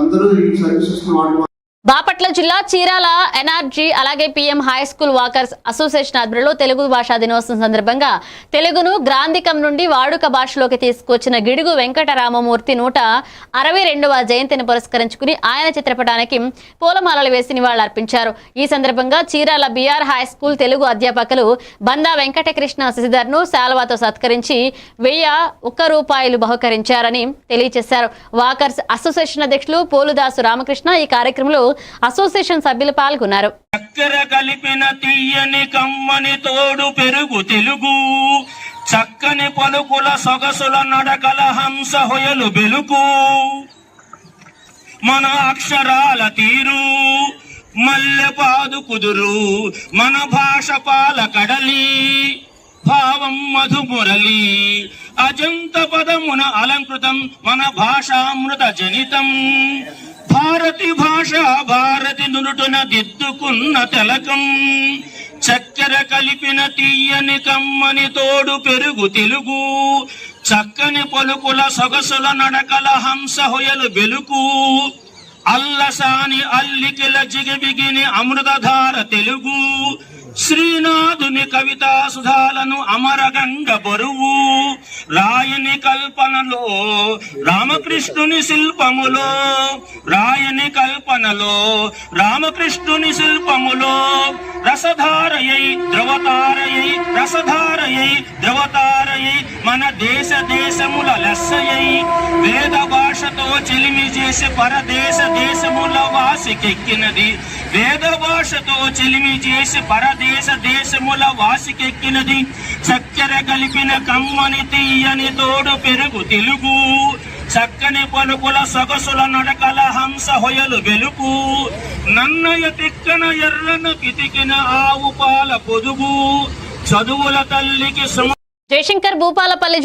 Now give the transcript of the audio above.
అందరూ ఈ సర్వీసెస్ వాడుకోవాలి. బాపట్ల జిల్లా చీరాల ఎన్ఆర్జీ అలాగే PM high school walkers association ఆధ్వర్యంలో తెలుగు భాషా దినోత్సవం సందర్భంగా తెలుగును గ్రాంధికం నుండి వాడుక భాషలోకి తీసుకొచ్చిన గిడుగు వెంకటరామమూర్తి 162వ జయంతిని పురస్కరించుకుని ఆయన చిత్రపటానికి పూలమాలలు వేసి నివాళులర్పించారు. ఈ సందర్భంగా Chirala BR high school Telugu అధ్యాపకులు బందా వెంకటకృష్ణ శశిధర్ను శాలువాతో సత్కరించి 1001 రూపాయలు బహుకరించారని తెలియజేశారు. వాకర్స్ అసోసియేషన్ అధ్యక్షులు పోలుదాసు రామకృష్ణ ఈ కార్యక్రమంలో అసోసియేషన్ సభ్యులు పాల్గొన్నారు. చక్కెర కలిపిన తీయని కమ్మని తోడు పెరుగు తెలుగు, చక్కని పలుకుల సొగసుల నడకల హంస హొయలు బెలుకు, మన అక్షరాల తీరు మల్లె పాదు కుదురు, మన భాష పాల కడలి భావం మధుమురళి, అజంత పదమున అలంకృతం మన భాషామృత జనితం, భారతి భాష భారతి నునుటున దిద్దుకున్న తిలకం, చక్కెర కలిపిన తీయని కమ్మని తోడు పెరుగు తెలుగు, చక్కని పలుకుల సొగసుల నడకల హంస హొయలు బెలుకు, అల్లసాని అల్లికిల జిగిబిగిని అమృతధార తెలుగు, శ్రీనాథుని కవితా సుధాలను అమరగంగ బరువు, రాయని కల్పనలో రామకృష్ణుని శిల్పములో, రాయని కల్పనలో రామకృష్ణుని శిల్పములో, రసధారయై ధ్రువతారయై రసధారయై ధ్రువతారయై మన దేశ దేశముల లెస్సయై, వేద భాషతో చెలిమి చేసి పరదేశ దేశముల వాసికెక్కినది, వేద భాషతో చెలిమి చేసి పరదేశ దేశముల వాసికెక్కినది, చక్కెర కలిపిన కమ్మని తీయని తోడు పెరుగు తెలుగు, చక్కని పలుకుల సొగసుల నడకల హంస హొయలు వెలుపు, నన్నయ తిక్కన ఎర్రన కితికిన ఆవు పాల పొదుగు, చదువుల తల్లికి జయశంకర్ భూపాలపల్లి